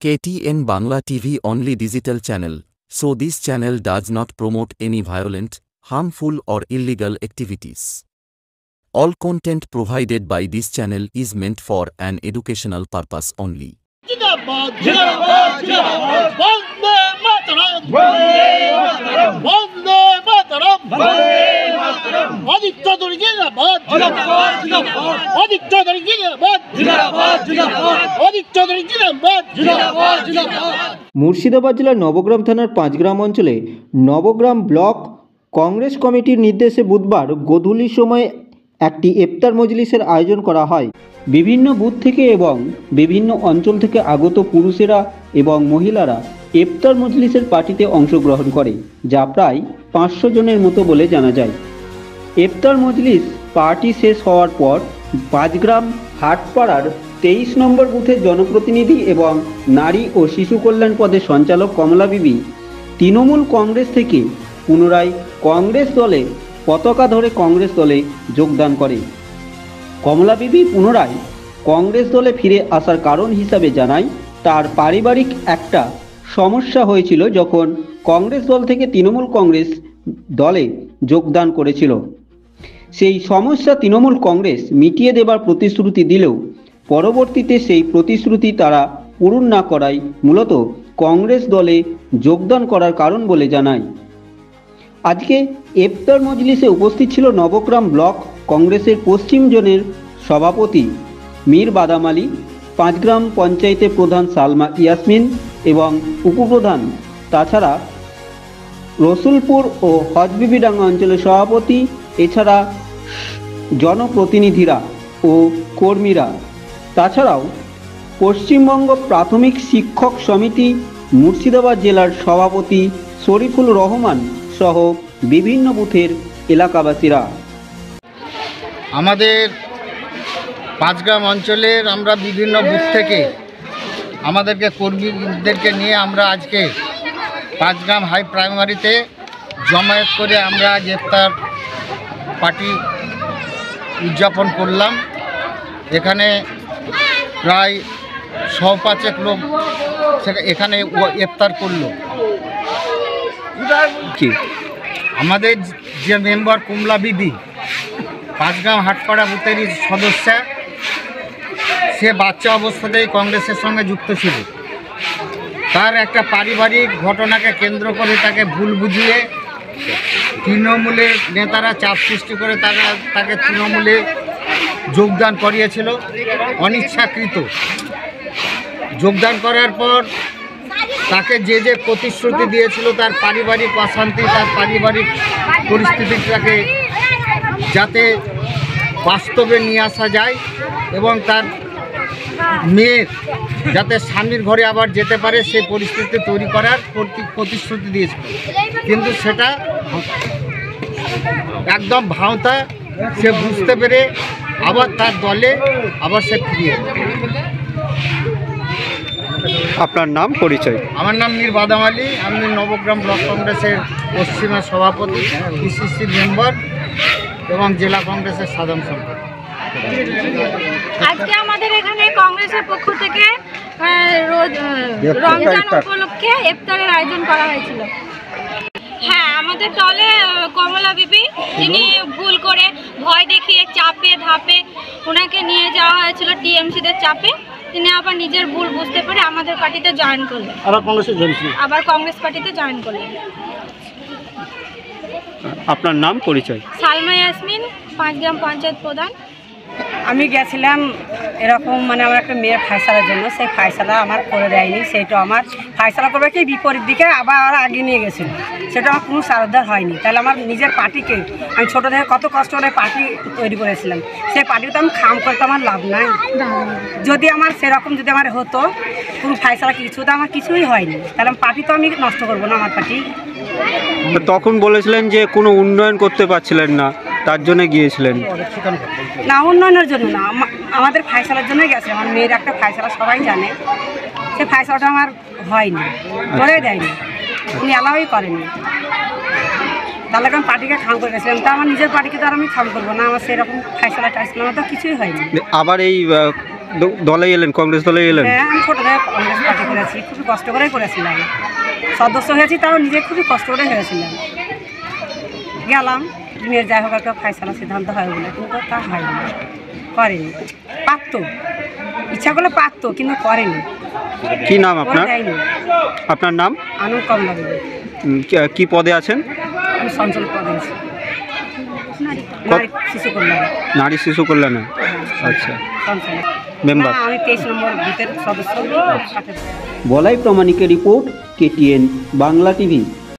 KTN Bangla TV only digital channel, so this channel does not promote any violent, harmful or illegal activities. All content provided by this channel is meant for an educational purpose only. जिंदाबाद जिंदाबाद जिंदाबाद वंदे मातरम वंदे मातरम वंदे मातरम वंदे मातरम आदित्य चौधरी जिंदाबाद जिंदाबाद जिंदाबाद आदित्य चौधरी जिंदाबाद जिंदाबाद जिंदाबाद आदित्य चौधरी जिंदाबाद जिंदाबाद जिंदाबाद মুর্শিদাবাদ জেলার নবগ্রাম থানার পাঁচগ্রাম অঞ্চলে নবগ্রাম ব্লক কংগ্রেস কমিটির নির্দেশে বুধবার গোধূলির সময় একটি ইফতার মজলিসের আয়োজন করা হয়। বিভিন্ন বুথ থেকে এবং বিভিন্ন অঞ্চল থেকে আগত পুরুষেরা এবং মহিলারা ইফতার মজলিসের পার্টিতে অংশগ্রহণ করে, যা প্রায় 500 জনের মতো বলে জানা যায়। ইফতার মজলিস পার্টি শেষ হওয়ার পর পাঁচগ্রাম হাটপাড়ার 23 নম্বর বুথের জনপ্রতিনিধি এবং নারী ও শিশু কল্যাণ পদের সঞ্চালক কমলা বিবি তৃণমূল কংগ্রেস থেকে পুনরায় কংগ্রেস দলে পতাকা ধরে কংগ্রেস দলে যোগদান করে। কমলা বিবি পুনরায় কংগ্রেস দলে ফিরে আসার কারণ হিসাবে জানায়, তার পারিবারিক একটা সমস্যা হয়েছিল যখন কংগ্রেস দল থেকে তৃণমূল কংগ্রেস দলে যোগদান করেছিল। সেই সমস্যা তৃণমূল কংগ্রেস মিটিয়ে দেবার প্রতিশ্রুতি দিলেও পরবর্তীতে সেই প্রতিশ্রুতি তারা পূরণ না করায় মূলত কংগ্রেস দলে যোগদান করার কারণ বলে জানায়। আজকে ইফতার মজলিসে উপস্থিত ছিল নবগ্রাম ব্লক কংগ্রেসের পশ্চিম জোনের সভাপতি মীর বাদাম আলী, পাঁচগ্রাম পঞ্চায়েতের প্রধান সালমা ইয়াসমিন এবং উপপ্রধান, তাছাড়া রসুলপুর ও হজবিবিডাঙ্গা অঞ্চলের সভাপতি, এছাড়া জনপ্রতিনিধিরা ও কর্মীরা, তাছাড়াও পশ্চিমবঙ্গ প্রাথমিক শিক্ষক সমিতি মুর্শিদাবাদ জেলার সভাপতি শরীফুল রহমান সহ বিভিন্ন বুথের এলাকাবাসীরা। আমাদের পাঁচগ্রাম অঞ্চলের আমরা বিভিন্ন বুথ থেকে আমাদেরকে কর্মীদেরকে নিয়ে আমরা আজকে পাঁচগ্রাম হাই প্রাইমারিতে জমায়েত করে আমরা আজ ইফতার পার্টি উদযাপন করলাম। এখানে প্রায় 105 লোক এখানে ইফতার করলো। আমাদের যে মেম্বার কমলা বিবি পাঁচগ্রাম হাটপাড়া বুথেরই সদস্য, সে বাচ্চা অবস্থাতেই কংগ্রেসের সঙ্গে যুক্ত ছিল। তার একটা পারিবারিক ঘটনাকে কেন্দ্র করে তাকে ভুল বুঝিয়ে তৃণমূলের নেতারা চাপ সৃষ্টি করে তাকে তৃণমূলে যোগদান করিয়েছিল অনিচ্ছাকৃত। যোগদান করার পর তাকে যে প্রতিশ্রুতি দিয়েছিল তার পারিবারিক অশান্তি, তার পারিবারিক পরিস্থিতিটাকে যাতে বাস্তবে নিয়ে আসা যায় এবং তার মেয়ের যাতে স্বামীর ঘরে আবার যেতে পারে সেই পরিস্থিতি তৈরি করার প্রতিশ্রুতি দিয়েছিল, কিন্তু সেটা একদম ভাঁওতা। সে বুঝতে পেরে আবার তার দলে আবার সে ফিরিয়ে। আপনার নাম পরিচয়? আমার নাম মীর বাদাম আলী, আমি নবগ্রাম ব্লক কংগ্রেসের পশ্চিমের সভাপতি, পিসিসি মেম্বার এবং জেলা কংগ্রেসের সাধারণ সম্পাদক। আজকে আমাদের এখানে কংগ্রেসের পক্ষ থেকে রমজান উপলক্ষে ইফতারের আয়োজন করা হয়েছিল। হ্যাঁ, আমাদের দলে কমলা বিবি, যিনি ভুল করে ভয় দেখিয়ে চাপে ধাপে ওনাকে নিয়ে যাওয়া হয়েছিল টিএমসিদের চাপে, তিনি আবার নিজের ভুল বুঝতে পেরে আমাদের পার্টিতে জয়েন করলেন, আবার কংগ্রেস পার্টিতে জয়েন করলেন। আপনার নাম পরিচয়? সালমা ইয়াসমিন, পাঁচগ্রাম পঞ্চায়েত প্রধান। আমি গেছিলাম এরকম আমার একটা মেয়ের ফায়সালার জন্য, সেই ফায়সালা আমার করে দেয়নি। সেইটা আমার ফায়সালা করবে কি বিপরীত দিকে আবার আগে নিয়ে গেছিল, সেটা আমার কোনো সারদার হয়নি। তাহলে আমার নিজের পার্টিকে আমি ছোটো থেকে কত কষ্ট করে পার্টি তৈরি করেছিলাম, সেই পার্টিতে আমি খাম করতে আমার লাভ নাই। যদি আমার সেরকম যদি আমার হতো কোনো ফায়সালা কিছু, তো আমার কিছুই হয়নি, তাহলে পার্টি তো আমি নষ্ট করবো না আমার পার্টি। তখন বলেছিলেন যে কোনো উন্নয়ন করতে পারছিলেন না, তার জন্য গিয়েছিলেন? না, উন্নয়নের জন্য না, আমাদের ফায়সালার জন্যই গেছে। আমার মেয়ের একটা ফায়সালা সবাই জানে, সে ফায়সালাটা আমার হয়নি, করে দেয়নি, উনি অ্যালাউই করেনি। তাহলে আমি পার্টিকে খাম করে গেছিলাম, তা আমার নিজের পার্টিকে তো আর আমি খাম করবো না। আমার সেরকম ফায়সালা টাইসালা আমার তো কিছুই হয়নি। আবার এই দলে এলেন, কংগ্রেস দলে এলেন? হ্যাঁ, আমি ছোটো থেকে কংগ্রেস পার্টি করেছি, খুবই কষ্ট করেই করেছিলাম। সদস্য হয়েছি, তাও নিজে খুবই কষ্ট করে হয়েছিলাম। গেলাম, মেয়ের যাই হোক একটা ফাইসালা সিদ্ধান্ত হয় বলে, কিন্তু তা হয়নি, করেনি। পারতো, ইচ্ছা করলে পারতো, কিন্তু করেনি। কি নাম আপনার? দেয়নি। আপনার নাম? আনন্দ কমলা দেবী। কি পদে আছেন? আমি সঞ্চালক পদে আছি, নারী শিশু কল্যাণ। নারী শিশু কল্যাণে? আচ্ছা, সঞ্চালক মেম্বার? আমি 23 নম্বর বুথের সদস্য। বলাই প্রামাণিকের রিপোর্ট, KTN বাংলা টিভি।